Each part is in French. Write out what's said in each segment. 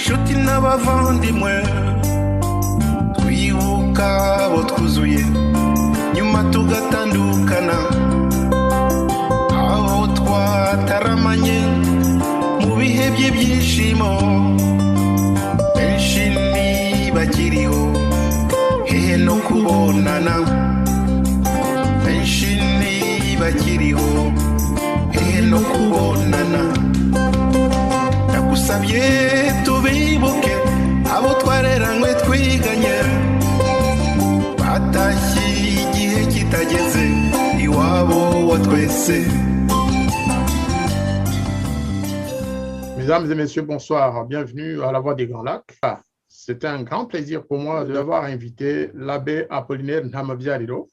inshuti n'abavandimwe twibuka abo twuzuye nyuma tugatandukana, abo twataramanye mu bihe by'ibyishimo benshi ntibakiriho, hehe no kubonana benshi ntibakiriho, hehe no kubonana. Ndagusabye tubibuke abo twareranywe twiganye batashye igihe kitageze iwabo wa twese. Mesdames et messieurs, bonsoir. Bienvenue à la Voix des Grands Lacs. C'est un grand plaisir pour moi d'avoir invité l'abbé Apollinaire Ntamabyariro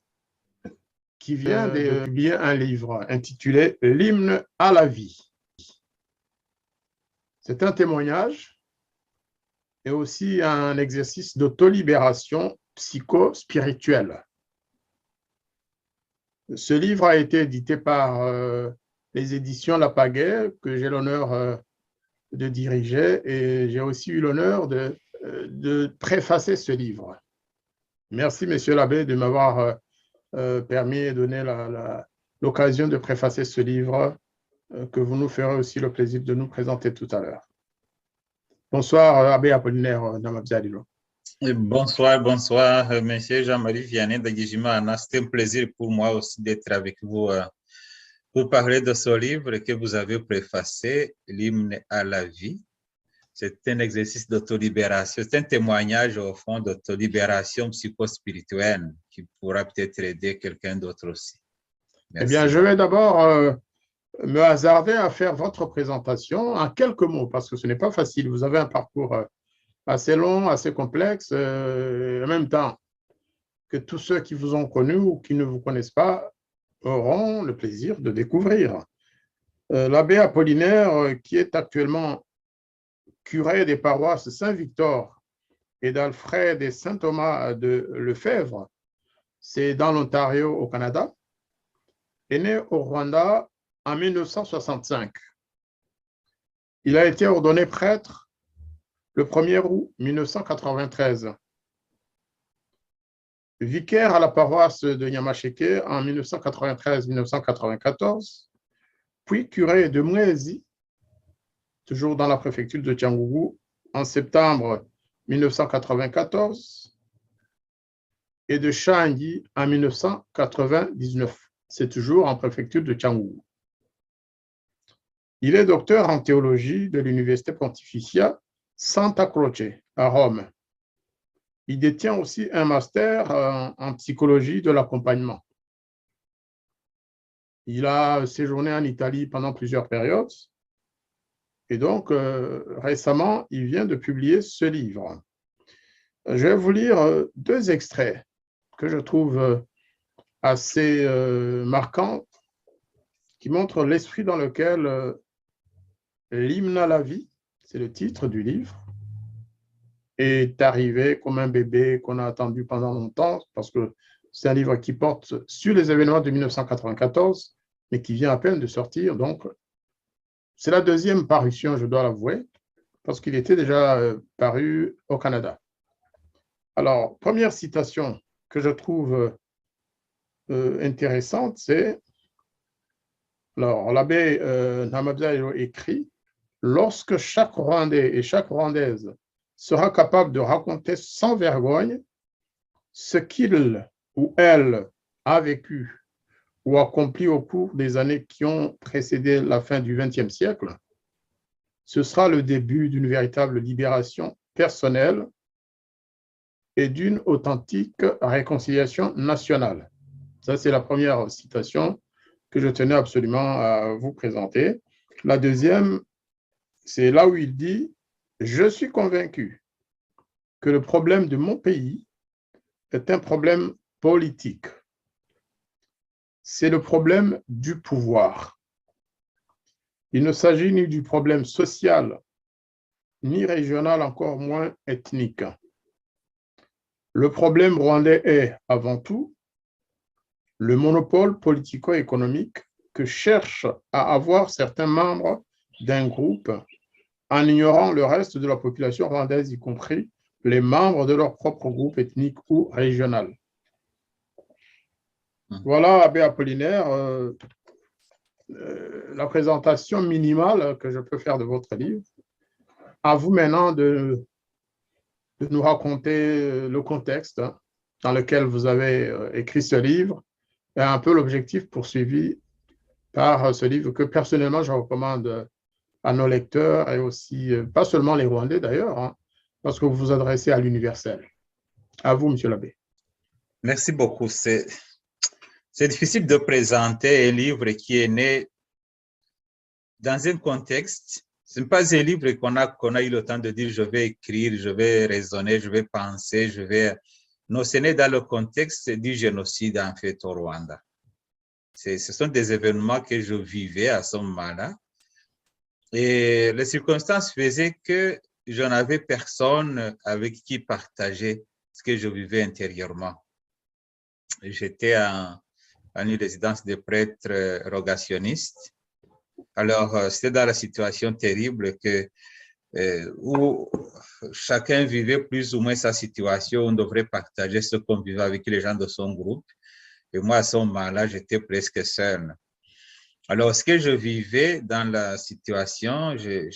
qui vient de publier un livre intitulé « L'hymne à la vie ». C'est un témoignage et aussi un exercice d'autolibération psycho-spirituelle. Ce livre a été édité par les éditions La Pagaie, que j'ai l'honneur de diriger, et j'ai aussi eu l'honneur de préfacer ce livre. Merci, Monsieur l'abbé, de m'avoir permis et donné l'occasion de préfacer ce livre que vous nous ferez aussi le plaisir de nous présenter tout à l'heure. Bonsoir, abbé Apollinaire Ntamabyariro. Bonsoir, bonsoir, monsieur Jean-Marie Vianney Ndagijimana. C'est un plaisir pour moi aussi d'être avec vous pour parler de ce livre que vous avez préfacé, L'hymne à la vie. C'est un exercice d'autolibération, c'est un témoignage au fond d'autolibération psychospirituelle qui pourra peut-être aider quelqu'un d'autre aussi. Merci. Eh bien, je vais d'abord me hasarder à faire votre présentation en quelques mots, parce que ce n'est pas facile. Vous avez un parcours assez long, assez complexe, en même temps que tous ceux qui vous ont connu ou qui ne vous connaissent pas auront le plaisir de découvrir. L'abbé Apollinaire, qui est actuellement curé des paroisses Saint-Victor et d'Alfred et Saint-Thomas de Lefebvre, c'est dans l'Ontario au Canada, est né au Rwanda en 1965. Il a été ordonné prêtre le 1er août 1993. Vicaire à la paroisse de Nyamasheke en 1993-1994, puis curé de Mwezi, toujours dans la préfecture de Cyangugu, en septembre 1994, et de Shangi en 1999. C'est toujours en préfecture de Cyangugu. Il est docteur en théologie de l'Université Pontificia Santa Croce à Rome. Il détient aussi un master en psychologie de l'accompagnement. Il a séjourné en Italie pendant plusieurs périodes et donc récemment, il vient de publier ce livre. Je vais vous lire deux extraits que je trouve assez marquants qui montrent l'esprit dans lequel l'hymne à la vie, c'est le titre du livre, est arrivé comme un bébé qu'on a attendu pendant longtemps, parce que c'est un livre qui porte sur les événements de 1994, mais qui vient à peine de sortir. Donc, c'est la deuxième parution, je dois l'avouer, parce qu'il était déjà paru au Canada. Alors, première citation que je trouve intéressante, c'est, alors, l'abbé Ntamabyariro écrit « Lorsque chaque Rwandais et chaque Rwandaise sera capable de raconter sans vergogne ce qu'il ou elle a vécu ou accompli au cours des années qui ont précédé la fin du XXe siècle, ce sera le début d'une véritable libération personnelle et d'une authentique réconciliation nationale. » Ça, c'est la première citation que je tenais absolument à vous présenter. La deuxième, c'est là où il dit « Je suis convaincu que le problème de mon pays est un problème politique. C'est le problème du pouvoir. Il ne s'agit ni du problème social, ni régional, encore moins ethnique. Le problème rwandais est, avant tout, le monopole politico-économique que cherchent à avoir certains membres d'un groupe en ignorant le reste de la population rwandaise, y compris les membres de leur propre groupe ethnique ou régional. Voilà, Abbé Apollinaire, la présentation minimale que je peux faire de votre livre. À vous maintenant de nous raconter le contexte dans lequel vous avez écrit ce livre et un peu l'objectif poursuivi par ce livre que personnellement je recommande à nos lecteurs et aussi, pas seulement les Rwandais d'ailleurs, hein, parce que vous vous adressez à l'universel. À vous, Monsieur l'abbé. Merci beaucoup. C'est difficile de présenter un livre qui est né dans un contexte. Ce n'est pas un livre qu'on a eu le temps de dire je vais écrire, je vais raisonner, je vais penser, je vais... Non, c'est né dans le contexte du génocide en fait au Rwanda. Ce sont des événements que je vivais à ce moment-là. Et les circonstances faisaient que je n'avais personne avec qui partager ce que je vivais intérieurement. J'étais en une résidence de prêtres rogationnistes. Alors, c'était dans la situation terrible où chacun vivait plus ou moins sa situation. On devrait partager ce qu'on vivait avec les gens de son groupe. Et moi, à ce moment-là, j'étais presque seul. Alors, ce que je vivais dans la situation, j'ai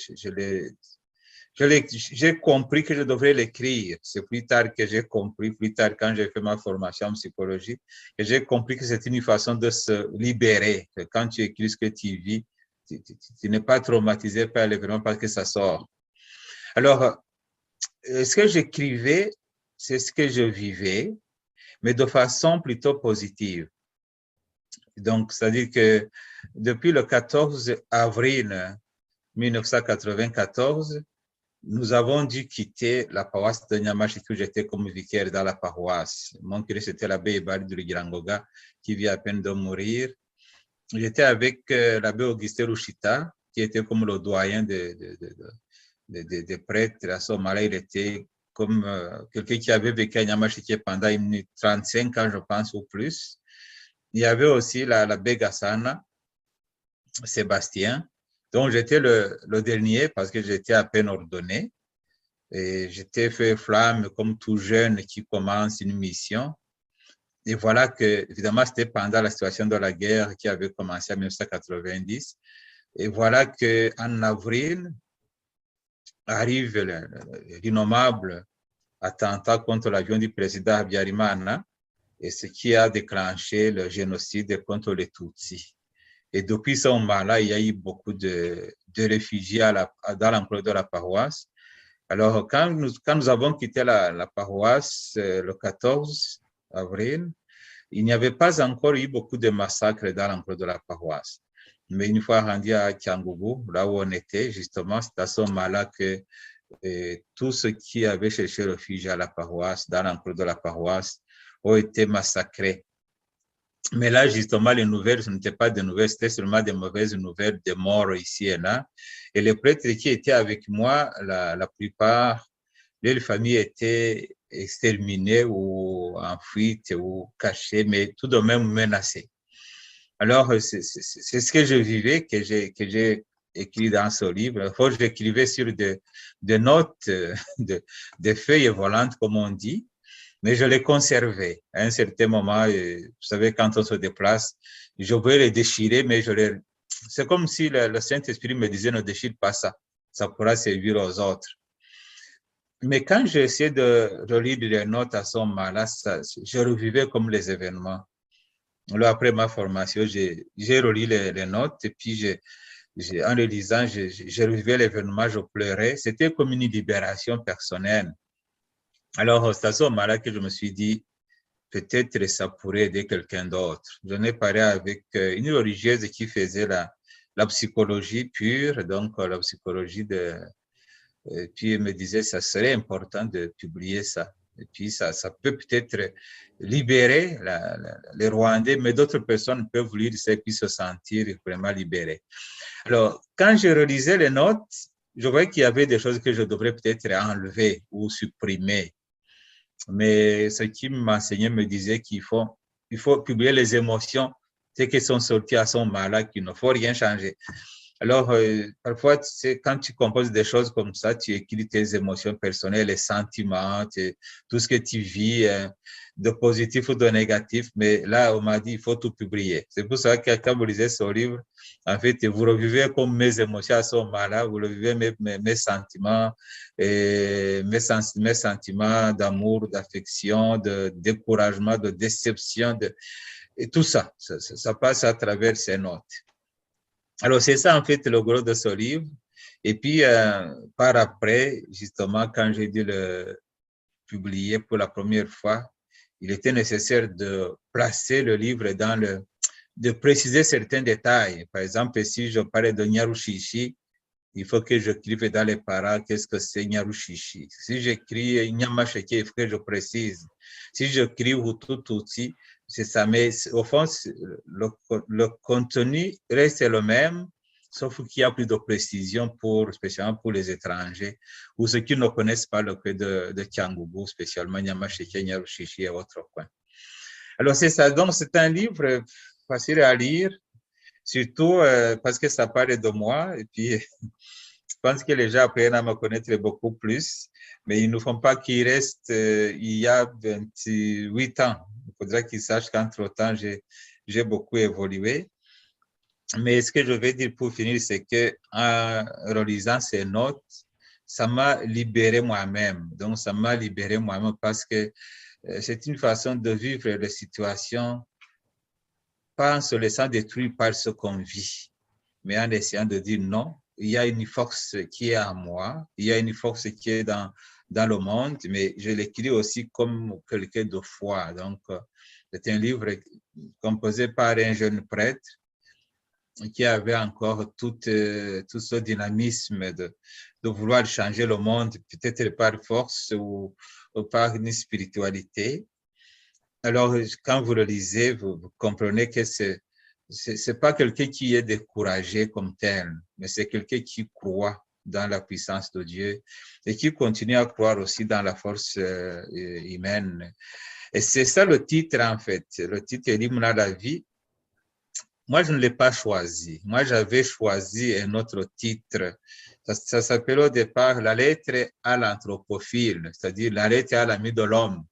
compris que je devrais l'écrire. C'est plus tard que j'ai compris, plus tard quand j'ai fait ma formation en psychologie, que j'ai compris que c'est une façon de se libérer. Que quand tu écris ce que tu vis, tu n'es pas traumatisé par l'événement parce que ça sort. Alors, ce que j'écrivais, c'est ce que je vivais, mais de façon plutôt positive. Donc, c'est-à-dire que depuis le 14 avril 1994, nous avons dû quitter la paroisse de Nyamasheke où j'étais comme vicaire dans la paroisse. Mon curé, c'était l'abbé Ebari de Girangoga, qui vient à peine de mourir. J'étais avec l'abbé Augustin Rushita, qui était comme le doyen des prêtres. À ce moment-là, il était comme quelqu'un qui avait vécu à Nyamasheke pendant 35 ans, je pense, ou plus. Il y avait aussi l'abbé Gassana, Sébastien. Donc, j'étais le dernier parce que j'étais à peine ordonné. Et j'étais fait flamme comme tout jeune qui commence une mission. Et voilà que, évidemment, c'était pendant la situation de la guerre qui avait commencé en 1990. Et voilà qu'en avril, arrive l'innommable attentat contre l'avion du président Habyarimana, et ce qui a déclenché le génocide contre les Tutsis. Et depuis ce moment-là, il y a eu beaucoup de réfugiés dans l'enclos de la paroisse. Alors, quand nous avons quitté la paroisse le 14 avril, il n'y avait pas encore eu beaucoup de massacres dans l'enclos de la paroisse. Mais une fois rendu à Kyangugu, là où on était, justement, c'est à ce moment-là que tous ceux qui avaient cherché refuge à la paroisse, dans l'enclos de la paroisse, ont été massacrés. Mais là, justement, les nouvelles, ce n'étaient pas des nouvelles, c'était seulement des mauvaises nouvelles, des morts ici et là. Et les prêtres qui étaient avec moi, la plupart, les familles étaient exterminées ou en fuite ou cachées, mais tout de même menacées. Alors, c'est ce que je vivais, que j'ai écrit dans ce livre. J'écrivais sur des notes, des feuilles volantes, comme on dit, mais je les conservais. À un certain moment, vous savez, quand on se déplace, je voulais les déchirer, mais c'est comme si le Saint-Esprit me disait, ne déchire pas ça, ça pourra servir aux autres. Mais quand j'ai essayé de relire les notes à ce moment-là, je revivais comme les événements. Là, après ma formation, j'ai relu les notes et puis en les lisant, j'ai revivé l'événement, je pleurais. C'était comme une libération personnelle. Alors, c'est à ce moment-là que je me suis dit, peut-être ça pourrait aider quelqu'un d'autre. J'en ai parlé avec une religieuse qui faisait la psychologie pure, donc la psychologie et puis elle me disait, ça serait important de publier ça. Et puis ça peut peut-être libérer les Rwandais, mais d'autres personnes peuvent lire ça et puis se sentir vraiment libérés. Alors, quand je relisais les notes, je voyais qu'il y avait des choses que je devrais peut-être enlever ou supprimer. Mais ce qui m'enseignait me disait qu'il faut publier les émotions, c'est qu'elles sont sorties à ce moment-là, qu'il ne faut rien changer. Alors, parfois, tu sais, quand tu composes des choses comme ça, tu écris tes émotions personnelles, les sentiments, tout ce que tu vis, de positif ou de négatif. Mais là, on m'a dit, il faut tout publier. C'est pour ça que quand vous lisez ce livre, en fait, vous revivez comme mes émotions à ce moment-là, vous revivez mes sentiments, et mes sentiments d'amour, d'affection, de découragement, de déception, et tout ça, ça passe à travers ces notes. Alors, c'est ça, en fait, le gros de ce livre. Et puis, par après, justement, quand j'ai dû le publier pour la première fois, il était nécessaire de placer le livre de préciser certains détails. Par exemple, si je parlais de Nyarushishi, il faut que j'écrive dans les paras qu'est-ce que c'est Nyarushishi. Si j'écris Nyamasheke, il faut que je précise. Si j'écris Hutu Tutsi, c'est ça. Mais au fond, le contenu reste le même, sauf qu'il y a plus de précision spécialement pour les étrangers ou ceux qui ne connaissent pas le pays de Kiangoubou, spécialement Nyamasheke, Nyarushishi et autres coins. Alors, c'est ça. Donc, c'est un livre facile à lire, surtout parce que ça parle de moi. Et puis, je pense que les gens apprennent à me connaître beaucoup plus, mais ils ne font pas qu'il reste il y a 28 ans. Il faudrait qu'ils sachent qu'entre-temps, j'ai beaucoup évolué. Mais ce que je vais dire pour finir, c'est qu'en relisant ces notes, ça m'a libéré moi-même. Donc, ça m'a libéré moi-même parce que c'est une façon de vivre les situations pas en se laissant détruire par ce qu'on vit, mais en essayant de dire non, il y a une force qui est en moi, il y a une force qui est dans le monde, mais je l'écris aussi comme quelqu'un de foi. Donc, c'est un livre composé par un jeune prêtre qui avait encore tout ce dynamisme de vouloir changer le monde, peut-être par force ou par une spiritualité. Alors, quand vous le lisez, vous comprenez que c'est pas quelqu'un qui est découragé comme tel, mais c'est quelqu'un qui croit dans la puissance de Dieu et qui continue à croire aussi dans la force humaine. Et c'est ça le titre, en fait. Le titre est l'hymne à la vie. Moi, je ne l'ai pas choisi. Moi, j'avais choisi un autre titre. Ça s'appelle au départ la lettre à l'anthropophile, c'est-à-dire la lettre à l'ami de l'homme.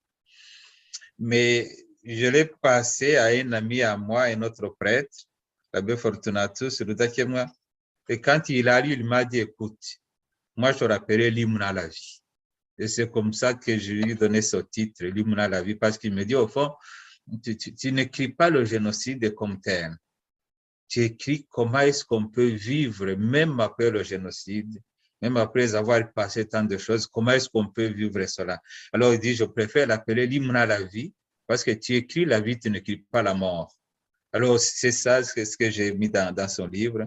Mais je l'ai passé à un ami à moi, un autre prêtre, l'abbé Fortunatus, et quand il a lu, il m'a dit, écoute, moi je rappelais l'hymne à la vie. Et c'est comme ça que je lui ai donné ce titre, l'hymne à la vie, parce qu'il me dit, au fond, tu n'écris pas le génocide comme tel. Tu écris comment est-ce qu'on peut vivre, même après le génocide, même après avoir passé tant de choses, comment est-ce qu'on peut vivre cela? Alors, il dit, je préfère l'appeler l'hymne à la vie, parce que tu écris la vie, tu n'écris pas la mort. Alors, c'est ça ce que j'ai mis dans son livre.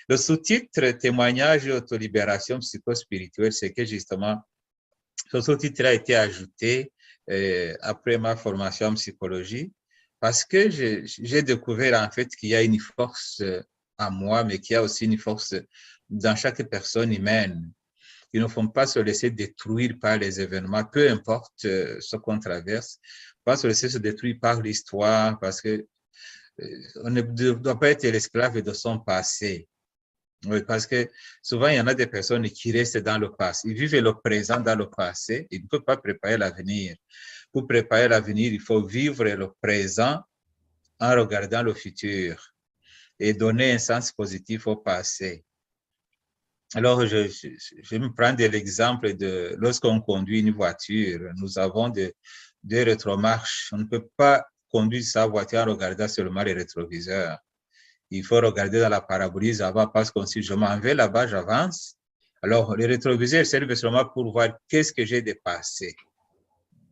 Le sous-titre, témoignage et autolibération psychospirituelle, c'est que justement, ce sous-titre a été ajouté après ma formation en psychologie, parce que j'ai découvert en fait qu'il y a une force en moi, mais qu'il y a aussi une force dans chaque personne humaine. Ils ne font pas se laisser détruire par les événements, peu importe ce qu'on traverse, pas se laisser se détruire par l'histoire, parce que on ne doit pas être l'esclave de son passé. Oui, parce que souvent, il y en a des personnes qui restent dans le passé. Ils vivent le présent dans le passé. Ils ne peuvent pas préparer l'avenir. Pour préparer l'avenir, il faut vivre le présent en regardant le futur et donner un sens positif au passé. Alors, je me prends de l'exemple de lorsqu'on conduit une voiture, nous avons des rétromarches. On ne peut pas conduire sa voiture en regardant seulement les rétroviseurs. Il faut regarder dans la parabrise avant parce que si je m'en vais là-bas, j'avance. Alors, les rétroviseurs servent seulement pour voir qu'est-ce que j'ai dépassé.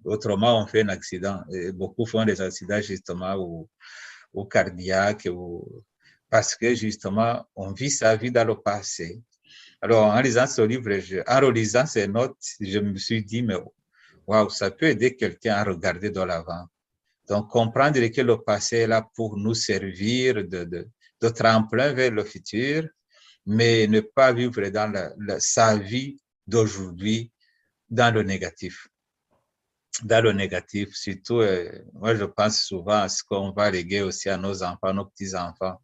Autrement, on fait un accident. Et beaucoup font des accidents justement au cardiaque parce que justement, on vit sa vie dans le passé. Alors, en lisant ce livre, en relisant ces notes, je me suis dit, mais waouh, ça peut aider quelqu'un à regarder de l'avant. Donc, comprendre que le passé est là pour nous servir de tremplin vers le futur, mais ne pas vivre dans sa vie d'aujourd'hui dans le négatif. Dans le négatif, surtout, moi je pense souvent à ce qu'on va léguer aussi à nos enfants, nos petits-enfants.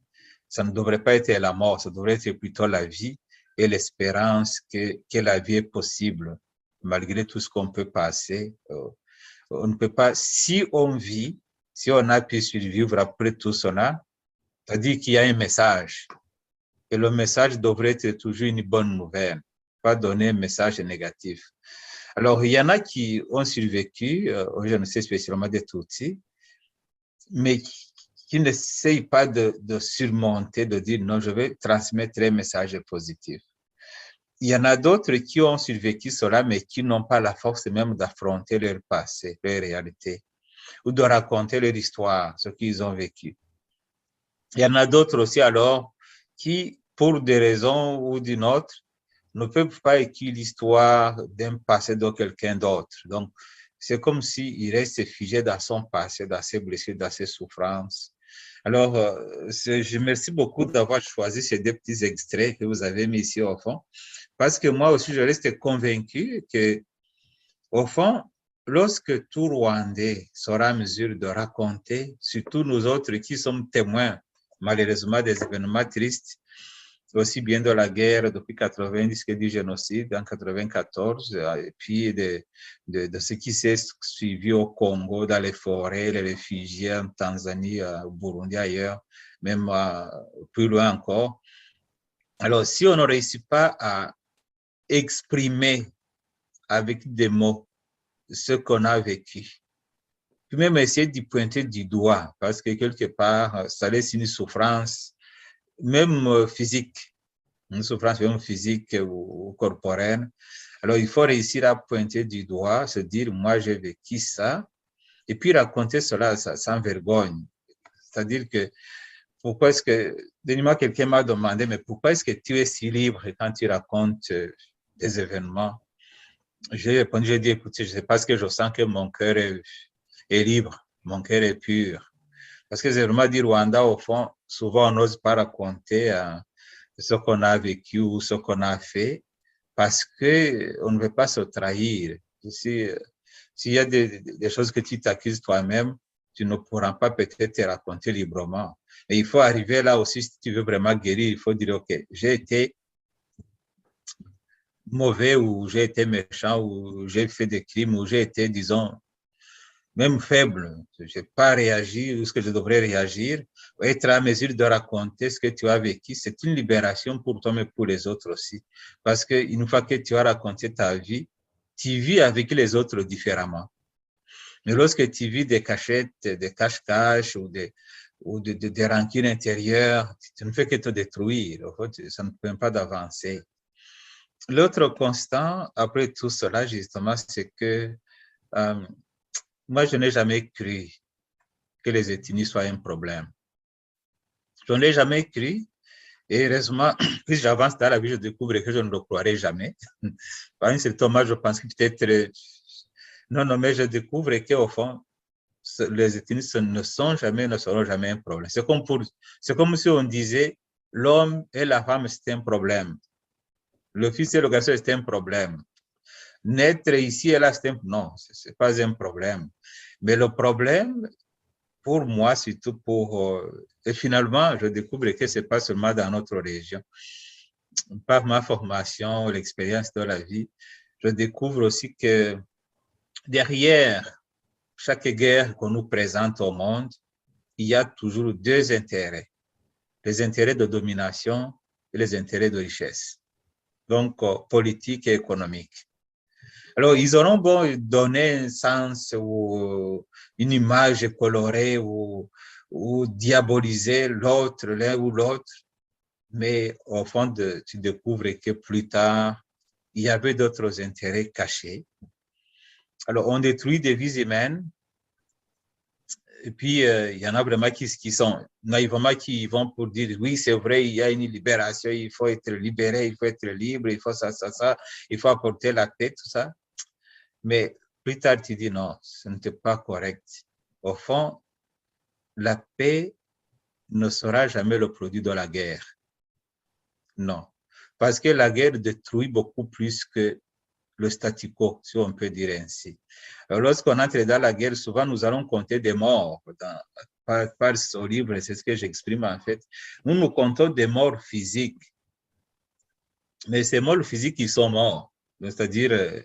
ça ne devrait pas être la mort, ça devrait être plutôt la vie et l'espérance que la vie est possible, malgré tout ce qu'on peut passer. On ne peut pas, si on vit, si on a pu survivre après tout cela, c'est-à-dire qu'il y a un message. Et le message devrait être toujours une bonne nouvelle, pas donner un message négatif. Alors, il y en a qui ont survécu, je ne sais spécialement des Tutsis, mais qui n'essayent pas de surmonter, de dire non, je vais transmettre un message positif. Il y en a d'autres qui ont survécu cela, mais qui n'ont pas la force même d'affronter leur passé, leur réalité, ou de raconter leur histoire, ce qu'ils ont vécu. Il y en a d'autres aussi alors qui, pour des raisons ou d'une autre, ne peuvent pas écrire l'histoire d'un passé de quelqu'un d'autre. Donc, c'est comme s'il reste figé dans son passé, dans ses blessures, dans ses souffrances. Alors, je remercie beaucoup d'avoir choisi ces deux petits extraits que vous avez mis ici au fond, parce que moi aussi, je reste convaincu que, au fond, lorsque tout Rwandais sera en mesure de raconter, surtout nous autres qui sommes témoins, malheureusement, des événements tristes, aussi bien de la guerre depuis 90 que du génocide en 94, et puis de ce qui s'est suivi au Congo, dans les forêts, les réfugiés en Tanzanie, au Burundi, ailleurs, même plus loin encore. Alors, si on ne réussit pas à exprimer avec des mots ce qu'on a vécu, puis même essayer d'y pointer du doigt, parce que quelque part, ça laisse une souffrance, même physique, une souffrance même physique ou corporelle. Alors, il faut réussir à pointer du doigt, se dire, moi, j'ai vécu ça, et puis raconter cela sans vergogne. C'est-à-dire que, pourquoi est-ce que, dernièrement, quelqu'un m'a demandé, mais pourquoi est-ce que tu es si libre quand tu racontes des événements? J'ai répondu, j'ai dit, écoutez, c'est parce que je sens que mon cœur est libre, mon cœur est pur. Parce que c'est vraiment dire Rwanda, au fond, souvent on n'ose pas raconter ce qu'on a vécu ou ce qu'on a fait parce qu'on ne veut pas se trahir. S'il y a des choses que tu t'accuses toi-même, tu ne pourras pas peut-être te raconter librement. Et il faut arriver là aussi, si tu veux vraiment guérir, il faut dire, OK, j'ai été mauvais ou j'ai été méchant ou j'ai fait des crimes ou j'ai été, disons, même faible. Je n'ai pas réagi ou ce que je devrais réagir. Être à mesure de raconter ce que tu as vécu, c'est une libération pour toi, mais pour les autres aussi. Parce qu'une fois que tu as raconté ta vie, tu vis avec les autres différemment. Mais lorsque tu vis des cachettes, des cache-caches ou des rancunes intérieures, tu ne fais que te détruire. En fait, ça ne permet pas d'avancer. L'autre constant, après tout cela, justement, c'est que moi, je n'ai jamais cru que les ethnies soient un problème. Je ne l'ai jamais cru. Et heureusement, plus j'avance dans la vie, je découvre que je ne le croirai jamais. Par un certain moment, je pense que peut-être... Non, mais je découvre qu'au fond, les ethnies ne sont jamais, ne seront jamais un problème. C'est comme si on disait l'homme et la femme, c'est un problème. Le fils et le garçon, c'est un problème. Naître ici et là, non, ce n'est pas un problème. Mais le problème, pour moi, surtout et finalement, je découvre que ce n'est pas seulement dans notre région. Par ma formation, l'expérience de la vie, je découvre aussi que derrière chaque guerre qu'on nous présente au monde, il y a toujours deux intérêts. Les intérêts de domination et les intérêts de richesse. Donc, politique et économique. Alors, ils auront beau donner un sens ou une image colorée ou diaboliser l'autre, l'un ou l'autre, mais au fond, tu découvres que plus tard, il y avait d'autres intérêts cachés. Alors, on détruit des vies humaines, et puis il y en a vraiment qui sont naïvement qui vont pour dire, oui, c'est vrai, il y a une libération, il faut être libéré, il faut être libre, il faut ça, il faut apporter la paix, tout ça. Mais plus tard, tu dis non, ce n'était pas correct. Au fond, la paix ne sera jamais le produit de la guerre. Non. Parce que la guerre détruit beaucoup plus que le statu quo, si on peut dire ainsi. Lorsqu'on entre dans la guerre, souvent nous allons compter des morts. Par ce livre, c'est ce que j'exprime en fait. Nous comptons des morts physiques. Mais ces morts physiques, ils sont morts. C'est-à-dire,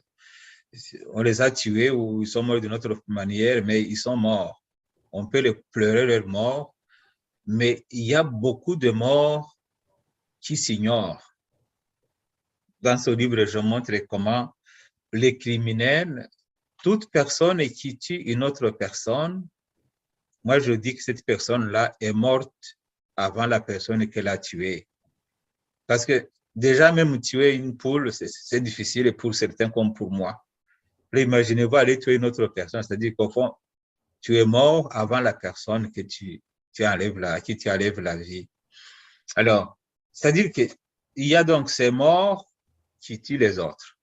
on les a tués ou ils sont morts d'une autre manière, mais ils sont morts. On peut les pleurer leur mort, mais il y a beaucoup de morts qui s'ignorent. Dans ce livre, je montre comment les criminels, toute personne qui tue une autre personne, moi je dis que cette personne-là est morte avant la personne qu'elle a tuée. Parce que déjà même tuer une poule, c'est difficile pour certains comme pour moi. Imaginez-vous aller tuer une autre personne, c'est-à-dire qu'au fond, tu es mort avant la personne que à qui tu enlèves la vie. Alors, c'est-à-dire qu'il y a donc ces morts qui tuent les autres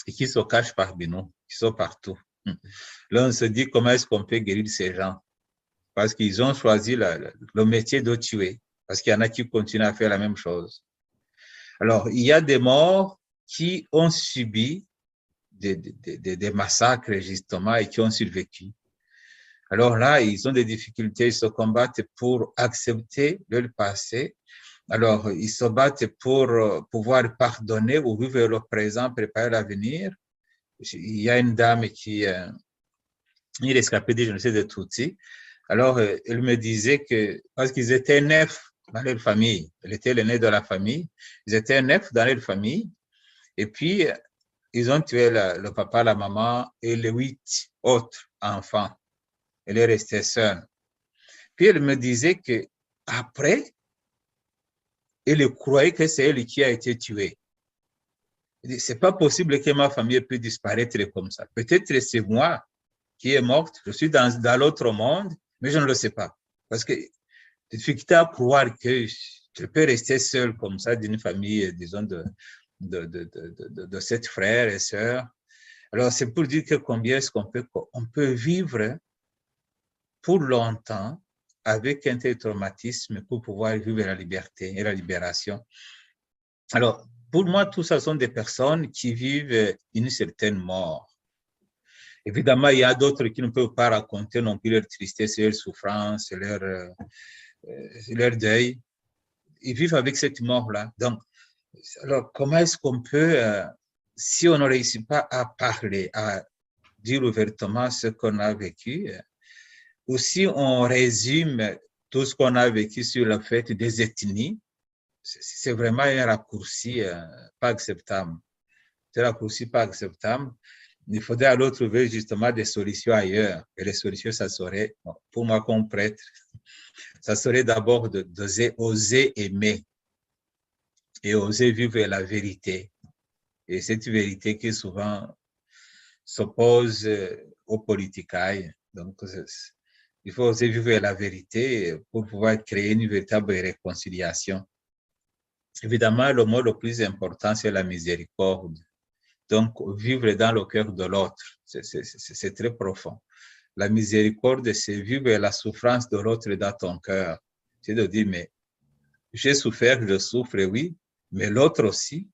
et qui se cachent parmi nous, qui sont partout. Là, on se dit comment est-ce qu'on peut guérir ces gens? Parce qu'ils ont choisi le métier de tuer, parce qu'il y en a qui continuent à faire la même chose. Alors, il y a des morts qui ont subi des massacres, justement, et qui ont survécu. Alors là, ils ont des difficultés, ils se combattent pour accepter leur passé. Alors, ils se battent pour pouvoir pardonner ou vivre le présent, préparer l'avenir. Il y a une dame qui est rescapée du génocide de Tutsi. Alors, elle me disait que, parce qu'ils étaient 9 dans leur famille, elle était l'aînée de la famille, ils étaient 9 dans leur famille, et puis, ils ont tué le papa, la maman et les 8 autres enfants. Elle est restée seule. Puis elle me disait que après, elle croyait que c'est elle qui a été tuée. C'est pas possible que ma famille puisse disparaître comme ça. Peut-être c'est moi qui est morte. Je suis dans l'autre monde, mais je ne le sais pas. Parce que j'ai difficulté à croire que je peux rester seule comme ça d'une famille, disons, de 7 frères et sœurs. Alors, c'est pour dire que combien est-ce qu'on peut vivre pour longtemps avec un tel traumatisme pour pouvoir vivre la liberté et la libération. Alors, pour moi, tout ça sont des personnes qui vivent une certaine mort. Évidemment, il y a d'autres qui ne peuvent pas raconter non plus leur tristesse, leur souffrance, leur deuil. Ils vivent avec cette mort-là. Donc, alors, comment est-ce qu'on peut, si on ne réussit pas à parler, à dire ouvertement ce qu'on a vécu, ou si on résume tout ce qu'on a vécu sur le fait des ethnies, c'est vraiment un raccourci pas acceptable. C'est un raccourci pas acceptable. Il faudrait alors trouver justement des solutions ailleurs. Et les solutions, ça serait, pour moi comme prêtre, ça serait d'abord d'oser aimer et oser vivre la vérité. Et cette vérité qui souvent s'oppose aux politicailles. Donc, il faut oser vivre la vérité pour pouvoir créer une véritable réconciliation. Évidemment, le mot le plus important, c'est la miséricorde. Donc, vivre dans le cœur de l'autre, c'est très profond. La miséricorde, c'est vivre la souffrance de l'autre dans ton cœur. C'est de dire, mais j'ai souffert, je souffre, oui, mais l'autre aussi,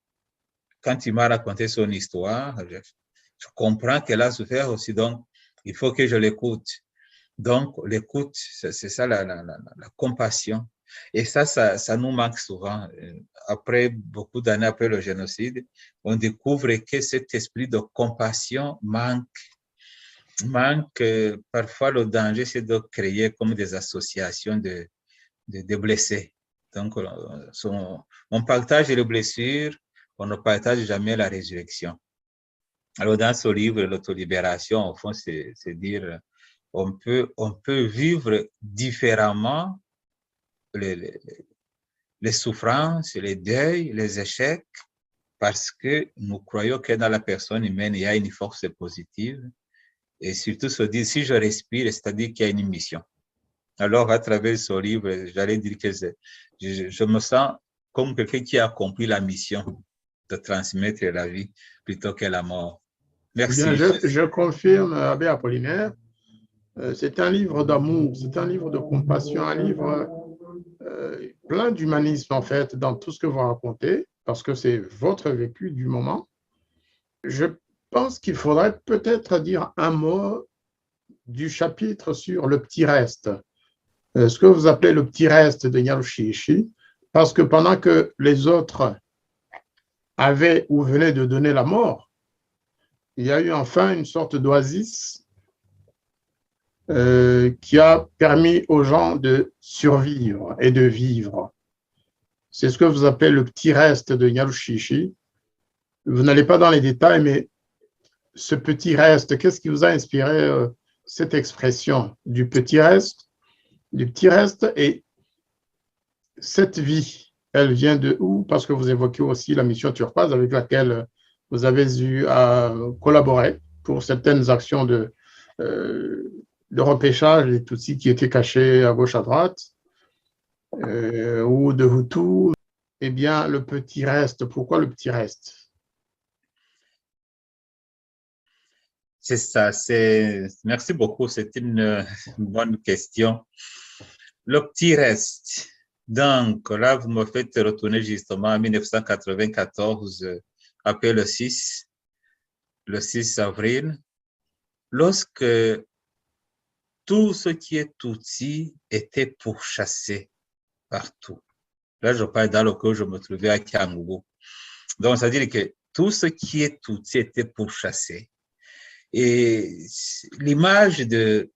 quand il m'a raconté son histoire, je comprends qu'elle a souffert aussi, donc il faut que je l'écoute. Donc, l'écoute, c'est ça la compassion. Et ça nous manque souvent. Après, beaucoup d'années après le génocide, on découvre que cet esprit de compassion manque. Parfois, le danger, c'est de créer comme des associations de blessés. Donc, on partage les blessures, on ne partage jamais la résurrection. Alors, dans ce livre, l'autolibération, au fond, c'est dire, on peut vivre différemment les souffrances, les deuils, les échecs, parce que nous croyons que dans la personne humaine, il y a une force positive. Et surtout se dire, si je respire, c'est-à-dire qu'il y a une mission. Alors, à travers ce livre, j'allais dire que je me sens comme quelqu'un qui a accompli la mission de transmettre la vie plutôt que la mort. Merci. Bien, je confirme, Abbé Apollinaire, c'est un livre d'amour, c'est un livre de compassion, un livre plein d'humanisme, en fait, dans tout ce que vous racontez, parce que c'est votre vécu du moment. Je pense qu'il faudrait peut-être dire un mot du chapitre sur le petit reste. Ce que vous appelez le petit reste de Nyarushishi, parce que pendant que les autres avaient ou venaient de donner la mort, il y a eu enfin une sorte d'oasis qui a permis aux gens de survivre et de vivre. C'est ce que vous appelez le petit reste de Nyarushishi. Vous n'allez pas dans les détails, mais ce petit reste, qu'est-ce qui vous a inspiré cette expression du petit reste? Du petit reste, et cette vie, elle vient de où? Parce que vous évoquez aussi la mission Turquoise avec laquelle vous avez eu à collaborer pour certaines actions de repêchage des Tutsis qui étaient cachés à gauche, à droite, ou de Hutus. Eh bien, le petit reste, pourquoi le petit reste? C'est ça, merci beaucoup, c'est une bonne question. Le petit reste, donc là, vous me faites retourner justement en 1994, après le 6 avril, lorsque tout ce qui est Tutsi était pourchassé partout. Là, je parle dans lequel je me trouvais à Kiangougou. Donc, ça veut dire que tout ce qui est Tutsi était pourchassé. Et l'image d'un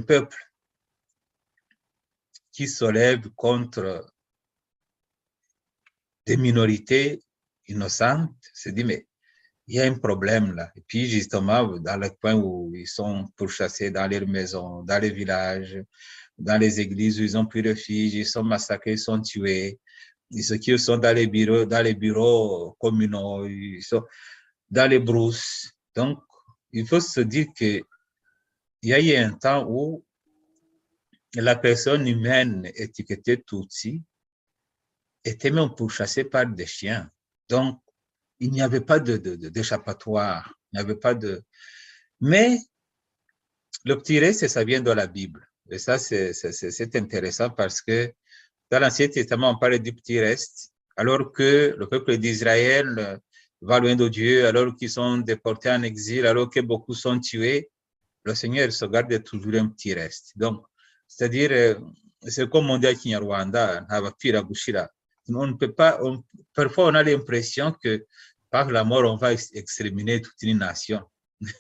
peuple qui se lève contre des minorités innocentes, se dit, mais il y a un problème là. Et puis, justement, dans le point où ils sont pourchassés dans leurs maisons, dans les villages, dans les églises où ils ont pris refuge, ils sont massacrés, ils sont tués. Et ceux qui sont dans les bureaux communaux, ils sont dans les brousses. Donc, il faut se dire qu'il y a eu un temps où la personne humaine étiquetée Tutsi était même pourchassée par des chiens. Donc, il n'y avait pas d'échappatoire. Il n'y avait pas de... Mais le petit reste, ça vient de la Bible. Et ça, c'est intéressant parce que dans l'Ancien Testament, on parle du petit reste, alors que le peuple d'Israël va loin de Dieu, alors qu'ils sont déportés en exil, alors que beaucoup sont tués, le Seigneur se garde toujours un petit reste. Donc, c'est-à-dire, c'est comme on dit à Kinyarwanda, on ne peut pas, parfois on a l'impression que par la mort, on va exterminer toute une nation.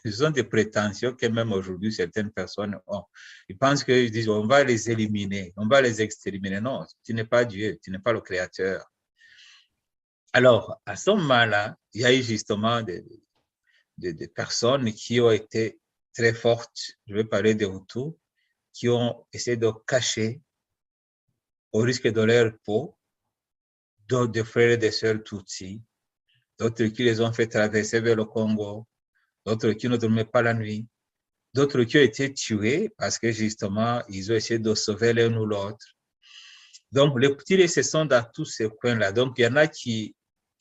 Ce sont des prétentions que même aujourd'hui, certaines personnes ont. Ils pensent qu'ils disent, on va les éliminer, on va les exterminer. Non, tu n'es pas Dieu, tu n'es pas le Créateur. Alors, à ce moment-là, il y a eu justement des personnes qui ont été très fortes, je vais parler des Hutus, qui ont essayé de cacher, au risque de leur peau, d'autres des frères et des sœurs Tutsis, d'autres qui les ont fait traverser vers le Congo, d'autres qui ne dormaient pas la nuit, d'autres qui ont été tués parce que justement, ils ont essayé de sauver l'un ou l'autre. Donc, les petits restes sont dans tous ces coins-là. Donc, il y en a qui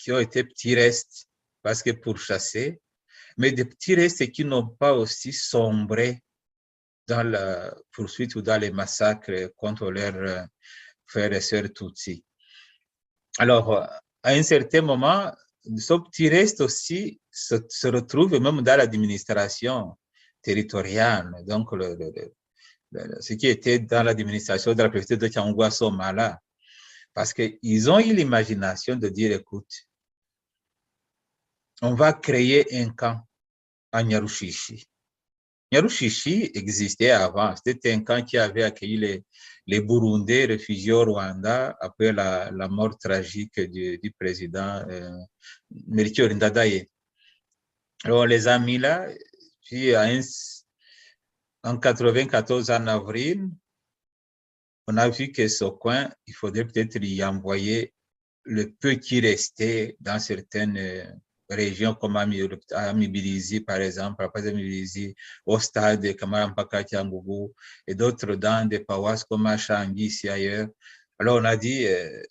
ont été petits restes parce que pour chasser, mais des petits restes qui n'ont pas aussi sombré dans la poursuite ou dans les massacres contre leurs frères et sœurs Tutsis. Alors, à un certain moment, ce petit reste aussi se retrouve même dans l'administration territoriale. Donc, ce qui était dans l'administration de la préfecture de Kiangougou à ce moment-là. Parce qu'ils ont eu l'imagination de dire, écoute, on va créer un camp à Nyarushishi. Nyarushishi existait avant. C'était un camp qui avait accueilli les Burundais réfugiés au Rwanda après la mort tragique du président Melchior Ndadaye. Alors, on les a mis là, puis en 94, en avril, on a vu que ce coin, il faudrait peut-être y envoyer le peu qui restait dans certaines régions comme à Mibilizi, par exemple, à Mibilizi, au stade de Kamarampaka Kiangougou, et d'autres dans des paroisses comme à Changi, ici ailleurs. Alors on a dit,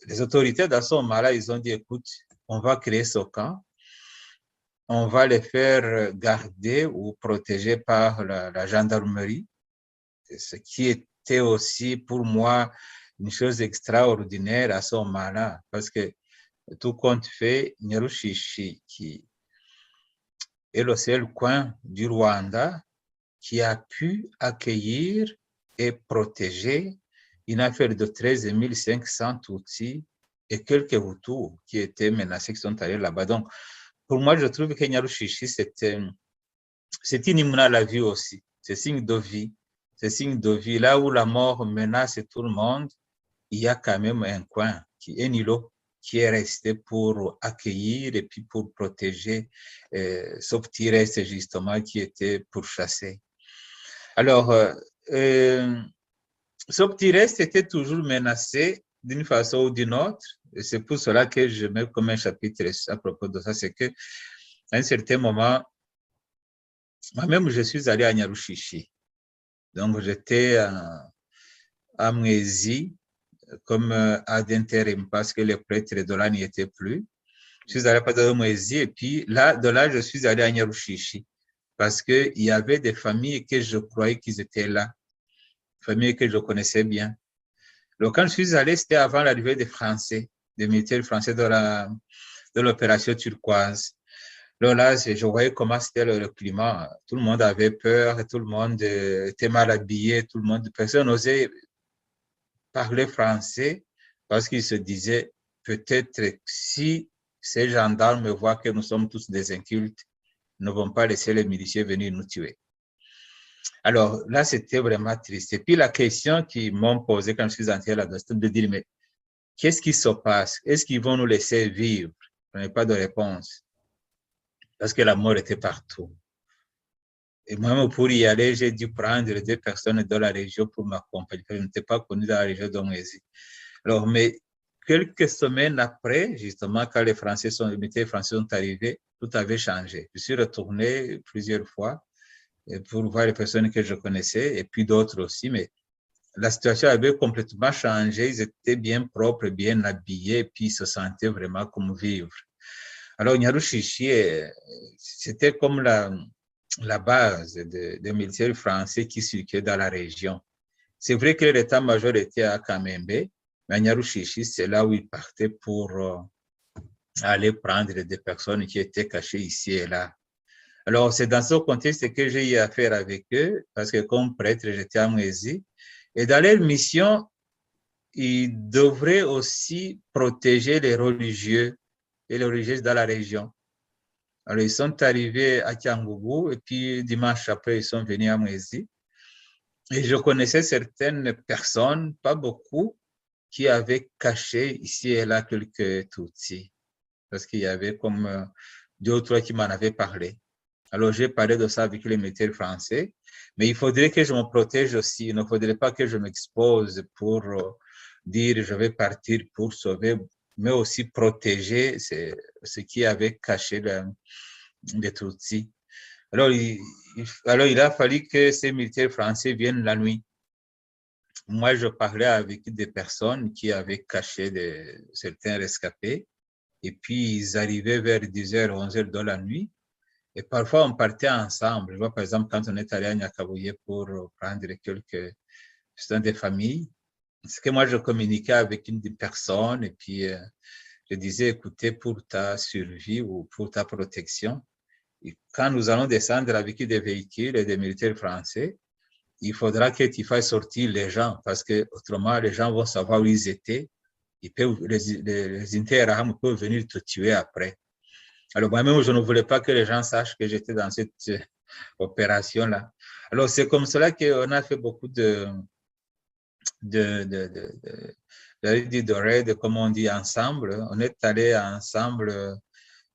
les autorités dans ce moment-là, ils ont dit, écoute, on va créer ce camp, on va les faire garder ou protéger par la gendarmerie, ce qui était aussi pour moi une chose extraordinaire à ce moment-là, parce que tout compte fait, Nyarushishi, qui est le seul coin du Rwanda qui a pu accueillir et protéger une affaire de 13 500 Tutsis et quelques Hutus qui étaient menacés, qui sont allés là-bas. Donc, pour moi, je trouve que Nyarushishi, c'est une hymne à la vie aussi. C'est signe de vie. C'est signe de vie. Là où la mort menace tout le monde, il y a quand même un coin, un îlot qui est resté pour accueillir et puis pour protéger ce petit reste justement qui était pourchassé. Alors, ce petit reste était toujours menacé d'une façon ou d'une autre. Et c'est pour cela que je mets comme un chapitre à propos de ça, c'est qu'à un certain moment, moi-même, je suis allé à Nyarushishi. Donc, j'étais à Mwezi comme à d'intérim parce que les prêtres de là n'y étaient plus. Je suis allé à Mwezi et puis de là, je suis allé à Nyarushishi parce qu'il y avait des familles que je croyais qu'ils étaient là, familles que je connaissais bien. Donc, quand je suis allé, c'était avant l'arrivée des Français, des militaires français de l'opération turquoise. Alors là, je voyais comment c'était le climat. Tout le monde avait peur, tout le monde était mal habillé, personne n'osait parler français parce qu'il se disait peut-être si ces gendarmes voient que nous sommes tous des incultes, ne vont pas laisser les miliciens venir nous tuer. Alors là, c'était vraiment triste. Et puis la question qu'ils m'ont posée quand je suis entré là-dedans, c'était de dire, mais qu'est-ce qui se passe? Est-ce qu'ils vont nous laisser vivre? Je n'ai pas de réponse. Parce que la mort était partout. Et moi, pour y aller, j'ai dû prendre 2 personnes de la région pour m'accompagner. Je n'étais pas connu dans la région d'Omwezi. Alors, mais quelques semaines après, justement, quand les militaires français sont arrivés, tout avait changé. Je suis retourné plusieurs fois pour voir les personnes que je connaissais et puis d'autres aussi, mais la situation avait complètement changé. Ils étaient bien propres, bien habillés, et puis ils se sentaient vraiment comme vivre. Alors, Nyarushishi, c'était comme la base des militaires français qui circulaient dans la région. C'est vrai que l'état-major était à Kamembe, mais Nyarushishi, c'est là où ils partaient pour aller prendre des personnes qui étaient cachées ici et là. Alors, c'est dans ce contexte que j'ai eu affaire avec eux, parce que comme prêtre, j'étais à Mwezi. Et dans leur mission, ils devraient aussi protéger les religieux et les religieuses dans la région. Alors, ils sont arrivés à Kyangugu et puis dimanche après, ils sont venus à Mwezi. Et je connaissais certaines personnes, pas beaucoup, qui avaient caché ici et là quelques Tutsis. Parce qu'il y avait comme 2 ou 3 qui m'en avaient parlé. Alors, j'ai parlé de ça avec les militaires français, mais il faudrait que je me protège aussi. Il ne faudrait pas que je m'expose pour dire je vais partir pour sauver, mais aussi protéger ce qui avait caché les Tutsis. Alors, il a fallu que ces militaires français viennent la nuit. Moi, je parlais avec des personnes qui avaient caché certains rescapés, et puis ils arrivaient vers 10h, 11h de la nuit. Et parfois, on partait ensemble. Je vois, par exemple, quand on est allé à Nyakabuye pour prendre quelques personnes des familles, c'est que moi, je communiquais avec une des personnes et puis je disais, écoutez, pour ta survie ou pour ta protection, et quand nous allons descendre avec des véhicules et des militaires français, il faudra que tu fasses sortir les gens parce que autrement, les gens vont savoir où ils étaient. Les Interahamwe peuvent venir te tuer après. Alors, moi-même, je ne voulais pas que les gens sachent que j'étais dans cette opération-là. Alors, c'est comme cela qu'on a fait beaucoup de raids, comme on dit, ensemble. On est allés ensemble.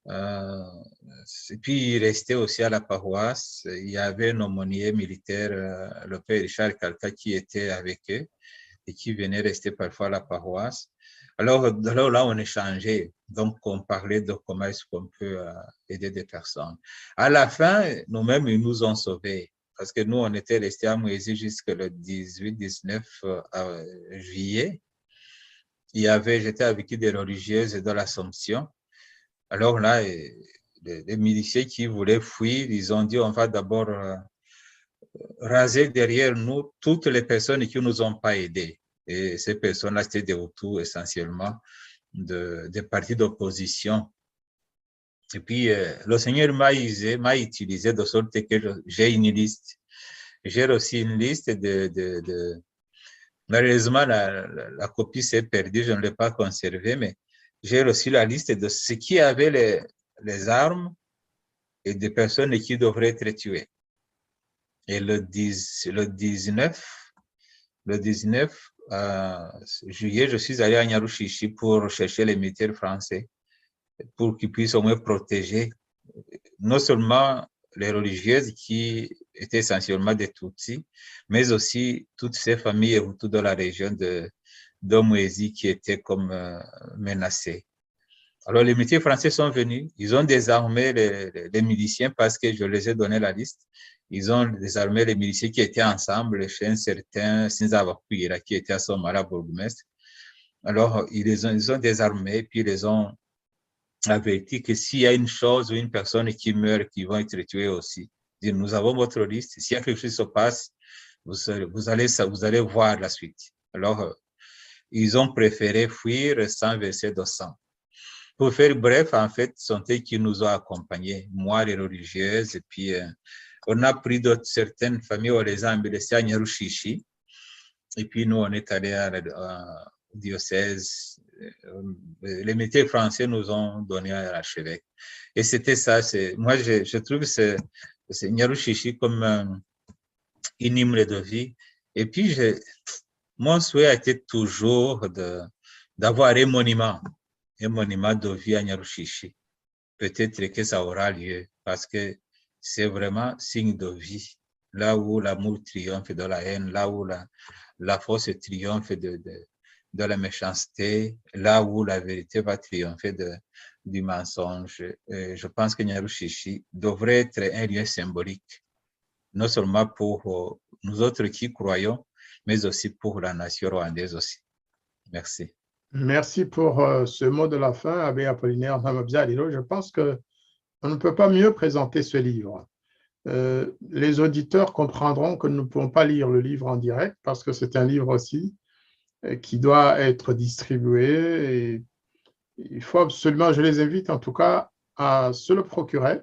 Et puis, il restait aussi à la paroisse. Il y avait un aumônier militaire, le père Richard Kalka, qui était avec eux et qui venait rester parfois à la paroisse. Alors là, on échangeait. Donc, on parlait de comment est-ce qu'on peut aider des personnes. À la fin, nous-mêmes, ils nous ont sauvés. Parce que nous, on était restés à Mwezi jusqu'au 18-19 juillet. J'étais avec des religieuses de l'Assomption. Alors là, les miliciens qui voulaient fuir, ils ont dit, on va d'abord raser derrière nous toutes les personnes qui ne nous ont pas aidés. Et ces personnes-là, c'était des Hutus essentiellement, des partis d'opposition. Et puis, le Seigneur m'a utilisé de sorte que j'ai une liste. J'ai aussi une liste Malheureusement, la copie s'est perdue, je ne l'ai pas conservée, mais j'ai reçu la liste de ceux qui avaient les armes et des personnes qui devraient être tuées. Et le 19 juillet, je suis allé à Nyarushishi pour chercher les militaires français pour qu'ils puissent au moins protéger non seulement les religieuses qui étaient essentiellement des Tutsis, mais aussi toutes ces familles autour de la région d'Omwezi qui étaient comme menacées. Alors, les militaires français sont venus, ils ont désarmé les miliciens parce que je les ai donné la liste. Ils ont désarmé les miliciens qui étaient ensemble chez un certain Sinzawakuira qui était à Somara bourgmestre. Alors, ils les ont désarmés, puis ils les ont averti que s'il y a une chose ou une personne qui meurt, qui vont être tués aussi. Nous avons votre liste. S'il y a quelque chose qui se passe, vous allez voir la suite. Alors, ils ont préféré fuir sans verser de sang. Pour faire bref, en fait, ce sont eux qui nous ont accompagnés, moi, les religieuses, et puis on a pris d'autres certaines familles, on les a laissées à Nyarushishi, et puis nous, on est allés au diocèse. Les militaires français nous ont donné à l'archevêque. Et c'était ça. Moi, je trouve c'est Nyarushishi comme une hymne de vie. Et puis, mon souhait a été toujours d'avoir un monument de vie à Nyarushishi. Peut-être que ça aura lieu parce que c'est vraiment signe de vie. Là où l'amour triomphe de la haine, là où la force triomphe de la méchanceté, là où la vérité va triompher du mensonge. Je pense que Nyarushishi devrait être un lieu symbolique, non seulement pour nous autres qui croyons, mais aussi pour la nation rwandaise aussi. Merci. Merci pour ce mot de la fin, Abbé Apollinaire Ntamabyariro. Je pense qu'on ne peut pas mieux présenter ce livre. Les auditeurs comprendront que nous ne pouvons pas lire le livre en direct parce que c'est un livre aussi qui doit être distribué. Et il faut absolument, je les invite en tout cas à se le procurer.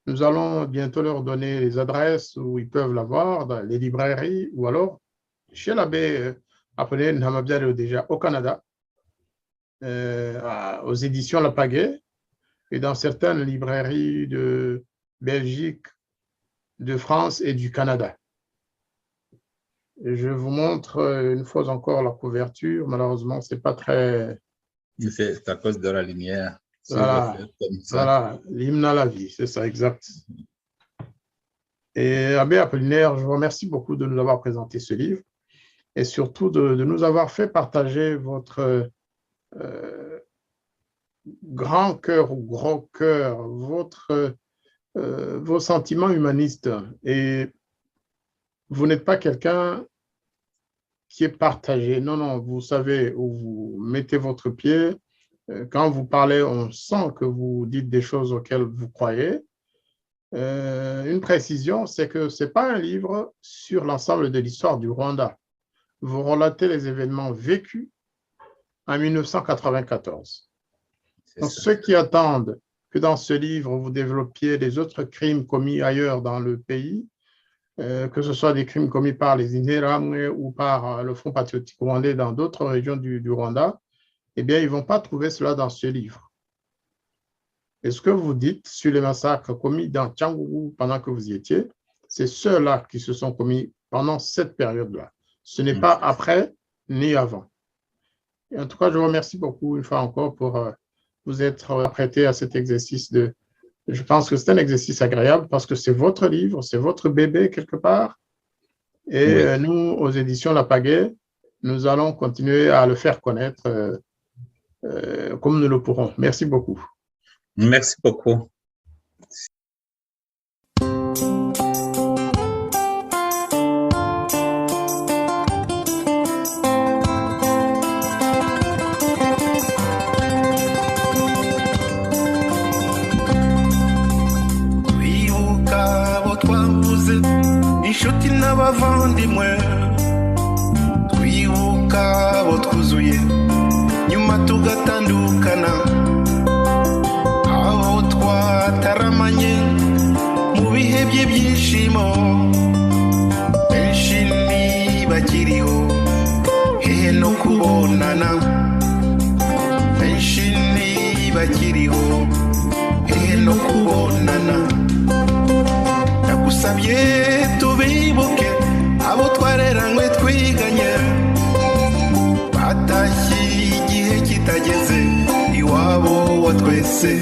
Nous allons bientôt leur donner les adresses où ils peuvent l'avoir, dans les librairies ou alors chez l'abbé Apollinaire Ntamabyariro déjà au Canada, aux éditions La Pagaie et dans certaines librairies de Belgique, de France et du Canada. Et je vous montre une fois encore la couverture. Malheureusement, ce n'est pas très... C'est à cause de la lumière. Voilà, l'hymne à la vie, c'est ça, exact. Et Abbé Apollinaire, je vous remercie beaucoup de nous avoir présenté ce livre et surtout de nous avoir fait partager votre grand cœur ou gros cœur, vos sentiments humanistes. Et vous n'êtes pas quelqu'un qui est partagé. Non, non, vous savez où vous mettez votre pied. Quand vous parlez, on sent que vous dites des choses auxquelles vous croyez. Une précision, c'est que ce n'est pas un livre sur l'ensemble de l'histoire du Rwanda. Vous relatez les événements vécus en 1994. Donc, ceux qui attendent que dans ce livre, vous développiez les autres crimes commis ailleurs dans le pays, que ce soit des crimes commis par les Interahamwe ou par le Front patriotique rwandais dans d'autres régions du Rwanda, eh bien, ils ne vont pas trouver cela dans ce livre. Et ce que vous dites sur les massacres commis dans Tchangougou pendant que vous y étiez, c'est ceux-là qui se sont commis pendant cette période-là. Ce n'est pas après ni avant. Et en tout cas, je vous remercie beaucoup une fois encore pour vous être prêté à cet exercice je pense que c'est un exercice agréable parce que c'est votre livre, c'est votre bébé quelque part. Et nous, aux éditions La Pagaie, nous allons continuer à le faire connaître comme nous le pourrons. Merci beaucoup. Merci beaucoup. inshuti n'abavandimwe twibuka abo twuzuye nyuma tugatandukana aho ntibakiriho hehe no kubonana benshi ntibakiriho hehe no kubonana ndagusabye tubibuke abo twareranywe twiganye batashye igihe kitageze iwabo wa twese